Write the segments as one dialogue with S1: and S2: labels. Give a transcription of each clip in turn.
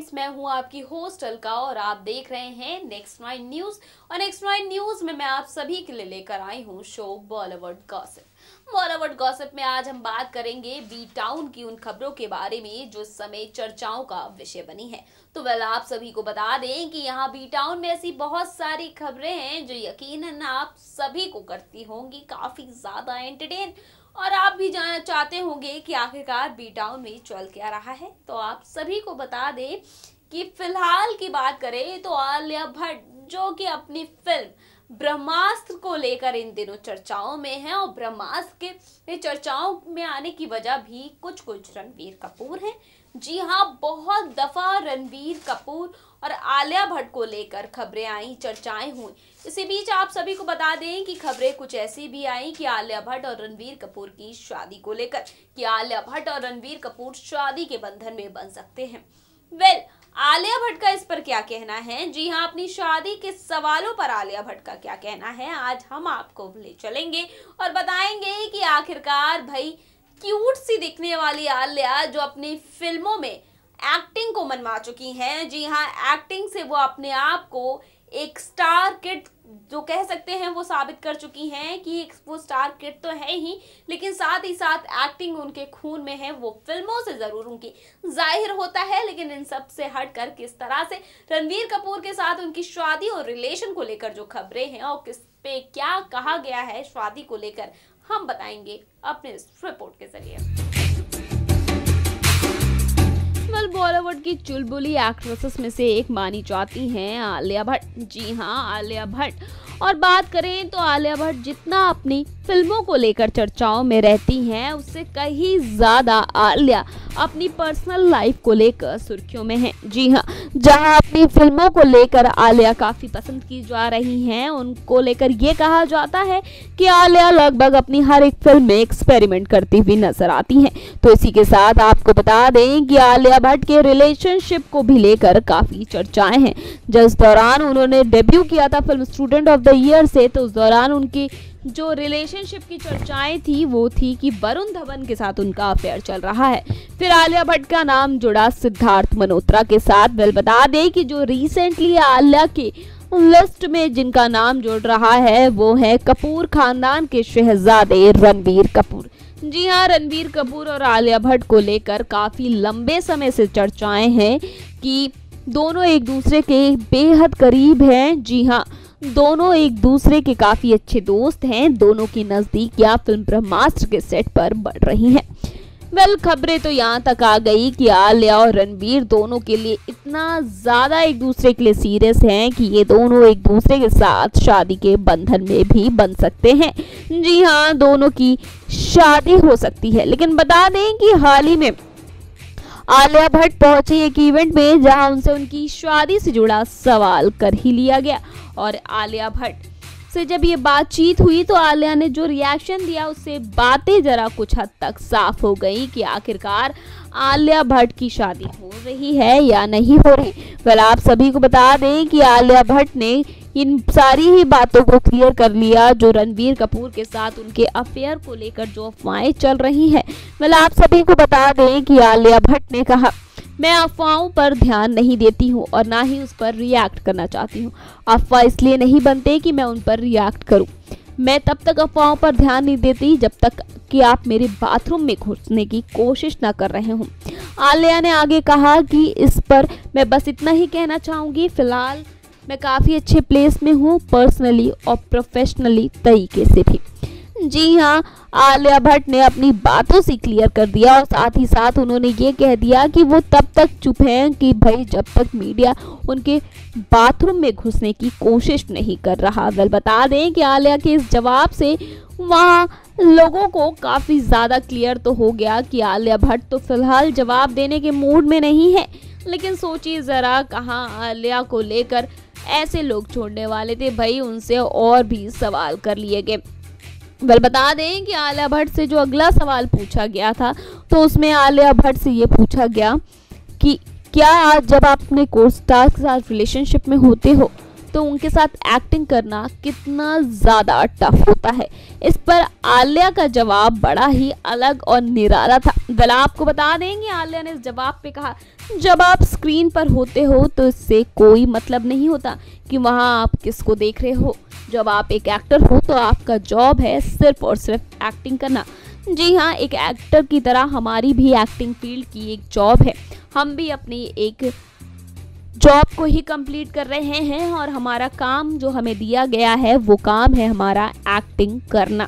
S1: Guys, मैं हूं आपकी होस्ट अलका और आप देख रहे हैं नेक्स्ट 9 न्यूज। और नेक्स्ट 9 न्यूज में मैं आप सभी के लिए लेकर आई हूं show Bollywood gossip. Bollywood gossip में आज हम बात करेंगे बी टाउन की उन खबरों के बारे में जो इस समय चर्चाओं का विषय बनी है। तो आप सभी को बता दें कि यहाँ बी टाउन में ऐसी बहुत सारी खबरें हैं जो यकीनन आप सभी को करती होंगी काफी ज्यादा एंटरटेन, और आप भी जानना चाहते होंगे कि आखिरकार बी टाउन में चल क्या रहा है। तो आप सभी को बता दें कि फिलहाल की बात करें तो आलिया भट्ट जो कि अपनी फिल्म ब्रह्मास्त्र को लेकर इन दिनों चर्चाओं में है, और ब्रह्मास्त्र के चर्चाओं में आने की वजह भी कुछ रणवीर कपूर है। जी हाँ, बहुत दफा रणवीर कपूर और आलिया भट्ट को लेकर खबरें आई, चर्चाएं हुई। इसी बीच आप सभी को बता दें कि खबरें कुछ ऐसी भी आई कि आलिया भट्ट और रणवीर कपूर की शादी को लेकर कि आलिया भट्ट और रणवीर कपूर शादी के बंधन में बन सकते हैं। आलिया भट्ट का इस पर क्या कहना है? जी हाँ, अपनी शादी के सवालों पर आलिया भट्ट का क्या कहना है, आज हम आपको ले चलेंगे और बताएंगे कि आखिरकार भाई क्यूट सी दिखने वाली आलिया जो अपनी फिल्मों में एक्टिंग को मनवा चुकी हैं, जी हाँ, एक्टिंग से वो अपने आप को एक स्टार किड जो कह सकते हैं वो साबित कर चुकी हैं कि वो स्टार किड तो है ही, लेकिन साथ ही साथ एक्टिंग उनके खून में है। वो फिल्मों से जरूर उनकी जाहिर होता है, लेकिन इन सब से हटकर किस तरह से रणवीर कपूर के साथ उनकी शादी और रिलेशन को लेकर जो खबरें हैं और किस पे क्या कहा गया है शादी को लेकर, हम बताएंगे अपने इस रिपोर्ट के जरिए। बॉलीवुड की चुलबुली एक्ट्रेसेस में से एक मानी जाती हैं आलिया भट्ट। जी हाँ, आलिया भट्ट। और बात करें तो आलिया भट्ट जितना अपनी फिल्मों को लेकर चर्चाओं में रहती हैं, उससे कहीं ज्यादा आलिया अपनी पर्सनल लाइफ को लेकर सुर्खियों में है। जी हाँ, जहां अपनी फिल्मों को लेकर आलिया काफी पसंद की जा रही हैं, उनको लेकर ये कहा जाता है कि आलिया लगभग अपनी हर एक फिल्म में एक्सपेरिमेंट करती हुई नजर आती हैं। तो इसी के साथ आपको बता दें कि आलिया भट्ट के रिलेशनशिप को भी लेकर काफी चर्चाएं हैं। जिस दौरान उन्होंने डेब्यू किया था film student of the year से, तो उस दौरान उनकी जो रिलेशनशिप की चर्चाएं थी वो थी कि वरुण धवन के साथ उनका अफेयर चल रहा है। फिर आलिया भट्ट का नाम जुड़ा सिद्धार्थ मल्होत्रा के साथ। बता दें कि जो रिसेंटली आलिया की लिस्ट में जिनका नाम जुड़ रहा है वो है कपूर खानदान के शहजादे रणवीर कपूर। जी हाँ, रणवीर कपूर और आलिया भट्ट को लेकर काफी लंबे समय से चर्चाएं हैं कि दोनों एक दूसरे के बेहद करीब हैं। जी हाँ, दोनों एक दूसरे के काफी अच्छे दोस्त हैं। दोनों की नजदीकियां फिल्म ब्रह्मास्त्र के सेट पर बढ़ रही हैं। खबरें तो यहाँ तक आ गई कि आलिया और रणवीर दोनों के लिए इतना ज्यादा एक दूसरे के लिए सीरियस हैं कि ये दोनों एक दूसरे के साथ शादी के बंधन में भी बन सकते हैं। जी हाँ, दोनों की शादी हो सकती है। लेकिन बता दें कि हाल ही में आलिया भट्ट पहुंची एक इवेंट में जहां उनसे उनकी शादी से जुड़ा सवाल कर ही लिया गया, और आलिया भट्ट से जब ये बातचीत हुई तो आलिया ने जो रिएक्शन दिया उससे बातें जरा कुछ हद तक साफ हो गई कि आखिरकार आलिया भट्ट की शादी हो रही है या नहीं हो रही। आप सभी को बता दें कि आलिया भट्ट ने इन सारी ही बातों को क्लियर कर लिया जो रणवीर कपूर के साथ उनके अफेयर को लेकर जो अफवाहें चल रही हैं। आप सभी को बता दें कि आलिया भट्ट ने कहा, मैं अफवाहों पर ध्यान नहीं देती हूँ और ना ही उस पर रिएक्ट करना चाहती हूँ। अफवाह इसलिए नहीं बनते कि मैं उन पर रिएक्ट करूँ। मैं तब तक अफवाहों पर ध्यान नहीं देती जब तक कि आप मेरे बाथरूम में घुसने की कोशिश ना कर रहे हों। आलिया ने आगे कहा कि इस पर मैं बस इतना ही कहना चाहूँगी, फिलहाल मैं काफ़ी अच्छे प्लेस में हूँ, पर्सनली और प्रोफेशनली तरीके से भी। जी हाँ, आलिया भट्ट ने अपनी बातों से क्लियर कर दिया और साथ ही साथ उन्होंने ये कह दिया कि वो तब तक चुप हैं कि भाई जब तक मीडिया उनके बाथरूम में घुसने की कोशिश नहीं कर रहा। बता दें कि आलिया के इस जवाब से वहाँ लोगों को काफ़ी ज़्यादा क्लियर तो हो गया कि आलिया भट्ट तो फिलहाल जवाब देने के मूड में नहीं है। लेकिन सोचिए ज़रा, कहाँ आलिया को लेकर ऐसे लोग छोड़ने वाले थे, भाई उनसे और भी सवाल कर लिए गए। बता दें कि आलिया भट्ट से जो अगला सवाल पूछा गया था तो उसमें आलिया भट्ट से ये पूछा गया कि क्या आज जब आप अपने को स्टार के साथ रिलेशनशिप में होते हो तो उनके साथ एक्टिंग करना कितना ज़्यादा टफ होता है। इस पर आलिया का जवाब बड़ा ही अलग और निराला था। वेल आपको बता दें कि आलिया ने इस जवाब पे कहा, जब आप स्क्रीन पर होते हो तो इससे कोई मतलब नहीं होता कि वहाँ आप किसको देख रहे हो। जब आप एक एक्टर हो तो आपका जॉब है सिर्फ और सिर्फ एक्टिंग करना। जी हाँ, एक एक्टर की तरह हमारी भी एक्टिंग फील्ड की एक जॉब है। हम भी अपनी एक जॉब को ही कंप्लीट कर रहे हैं और हमारा काम जो हमें दिया गया है वो काम है हमारा एक्टिंग करना।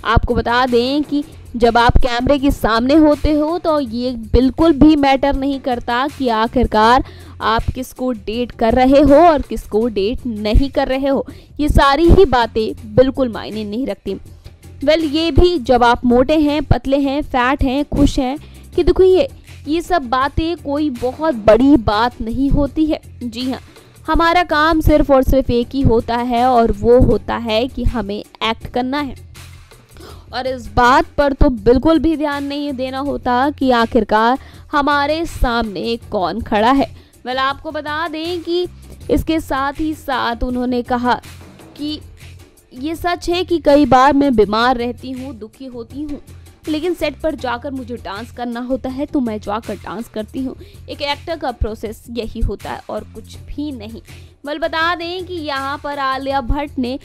S1: आपको बता दें कि जब आप कैमरे के सामने होते हो तो ये बिल्कुल भी मैटर नहीं करता कि आखिरकार आप किसको डेट कर रहे हो और किसको डेट नहीं कर रहे हो। ये सारी ही बातें बिल्कुल मायने नहीं रखती। वेल ये भी जब आप मोटे हैं, पतले हैं, फैट हैं, खुश हैं कि देखिए ये सब बातें कोई बहुत बड़ी बात नहीं होती है। जी हाँ, हमारा काम सिर्फ और सिर्फ एक ही होता है और वो होता है कि हमें एक्ट करना है। और इस बात पर तो बिल्कुल भी ध्यान नहीं देना होता कि आखिरकार हमारे सामने कौन खड़ा है। वेल आपको बता दें कि इसके साथ ही साथ उन्होंने कहा कि ये सच है कि कई बार मैं बीमार रहती हूँ, दुखी होती हूँ, लेकिन सेट पर जाकर मुझे डांस करना होता है तो मैं जाकर डांस करती हूँ। एक एक्टर का प्रोसेस यही होता है और कुछ भी नहीं। बल बता दें कि यहाँ पर आलिया भट्ट ने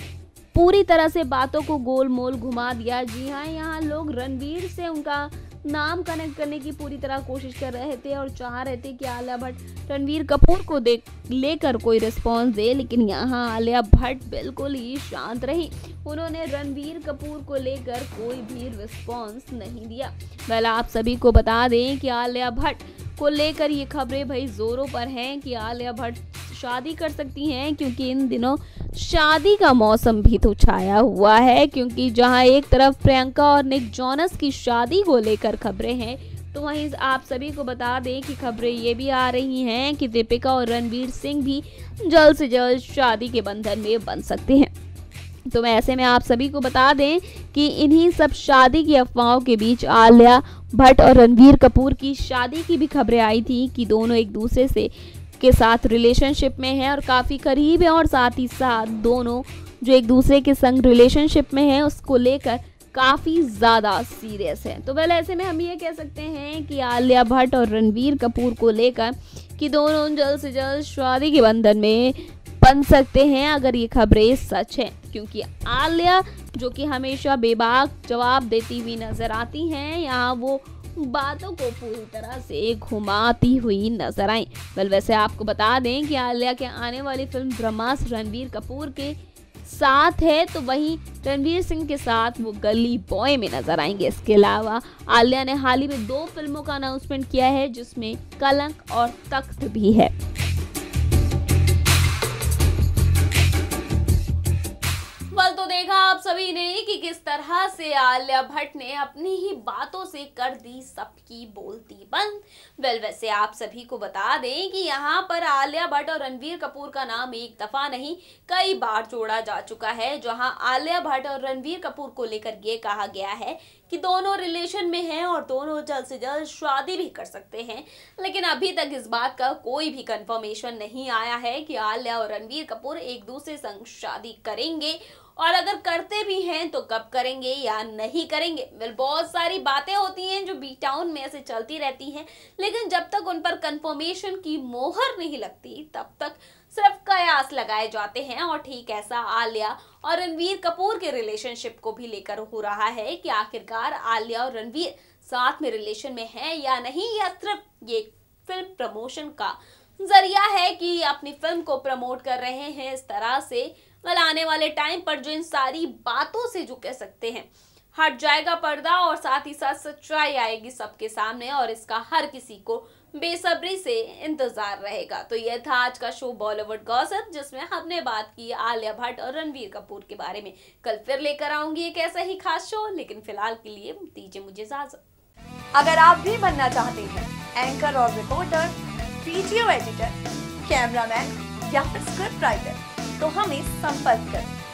S1: पूरी तरह से बातों को गोल मोल घुमा दिया। जी हाँ, यहाँ लोग रणवीर से उनका नाम कनेक्ट करने की पूरी तरह कोशिश कर रहे थे और चाह रहे थे कि आलिया भट्ट रणवीर कपूर को लेकर कोई रिस्पॉन्स दे, लेकिन यहाँ आलिया भट्ट बिल्कुल ही शांत रही। उन्होंने रणवीर कपूर को लेकर कोई भी रिस्पॉन्स नहीं दिया। वेल आप सभी को बता दें कि आलिया भट्ट को लेकर ये खबरें भाई जोरों पर हैं कि आलिया भट्ट शादी कर सकती हैं, क्योंकि इन दिनों शादी का मौसम भी तो छाया हुआ है। क्योंकि जहां एक तरफ प्रियंका और निक जॉनस की शादी को लेकर खबरें हैं, तो वहीं आप सभी को बता दें कि खबरें ये भी आ रही हैं कि दीपिका और रणवीर सिंह भी जल्द से जल्द शादी के बंधन में बंध सकते हैं। तो ऐसे में आप सभी को बता दें कि इन्हीं सब शादी की अफवाहों के बीच आलिया भट्ट और रणवीर कपूर की शादी की भी खबरें आई थी कि दोनों एक दूसरे से के साथ रिलेशनशिप में हैं और काफ़ी करीब हैं, और साथ ही साथ दोनों जो एक दूसरे के संग रिलेशनशिप में हैं उसको लेकर काफ़ी ज़्यादा सीरियस है। तो वेल ऐसे में हम ये कह सकते हैं कि आलिया भट्ट और रणवीर कपूर को लेकर कि दोनों जल्द से जल्द शादी के बंधन में बन सकते हैं, अगर ये खबरें सच हैं। क्योंकि आलिया जो कि हमेशा बेबाक जवाब देती हुई नजर आती हैं, यहाँ वो बातों को पूरी तरह से घुमाती हुई नजर आई। वेल वैसे आपको बता दें कि आलिया के आने वाली फिल्म ब्रह्मास्त्र रणवीर कपूर के साथ है, तो वहीं रणवीर सिंह के साथ वो गली बॉय में नजर आएंगे। इसके अलावा आलिया ने हाल ही में 2 फिल्मों का अनाउंसमेंट किया है, जिसमें कलंक और तख्त भी है। तो देखा आप सभी ने कि किस तरह से आलिया भट्ट ने अपनी ही बातों से कर दी सबकी बोलती बंद। वेल वैसे आप सभी को बता दें कि यहाँ पर आलिया भट्ट और रणवीर कपूर का नाम एक दफा नहीं कई बार जोड़ा जा चुका है, जहां आलिया भट्ट और रणवीर कपूर को लेकर ये कहा गया है कि दोनों रिलेशन में हैं और दोनों जल्द से जल्द शादी भी कर सकते हैं। लेकिन अभी तक इस बात का कोई भी कंफर्मेशन नहीं आया है कि आलिया और रणवीर कपूर एक दूसरे संग शादी करेंगे, और अगर करते भी हैं तो कब करेंगे या नहीं करेंगे। वेल बहुत सारी बातें होती हैं जो बी टाउन में ऐसे चलती रहती हैं, लेकिन जब तक उन पर कंफर्मेशन की मोहर नहीं लगती तब तक सिर्फ कयास लगाए जाते हैं। और ठीक ऐसा आलिया और रणवीर कपूर के रिलेशनशिप को भी लेकर हो रहा है कि आखिरकार आलिया और रणवीर साथ में रिलेशन में हैं या नहीं, या सिर्फ ये फिल्म प्रमोशन का जरिया है कि अपनी फिल्म को प्रमोट कर रहे हैं इस तरह से। वेल आने वाले टाइम पर जो इन सारी बातों से जो कह सकते हैं हट जाएगा पर्दा, और साथ ही साथ सच्चाई आएगी सबके सामने, और इसका हर किसी को बेसब्री से इंतजार रहेगा। तो यह था आज का शो बॉलीवुड गॉसिप, जिसमें हमने बात की आलिया भट्ट और रणवीर कपूर के बारे में। कल फिर लेकर आऊंगी एक ऐसा ही खास शो, लेकिन फिलहाल के लिए दीजिए मुझे इजाजत।
S2: अगर आप भी बनना चाहते हैं एंकर और रिपोर्टर, वीडियो एडिटर, कैमरामैन या फिर स्क्रिप्ट राइटर, तो हमें संपर्क करें।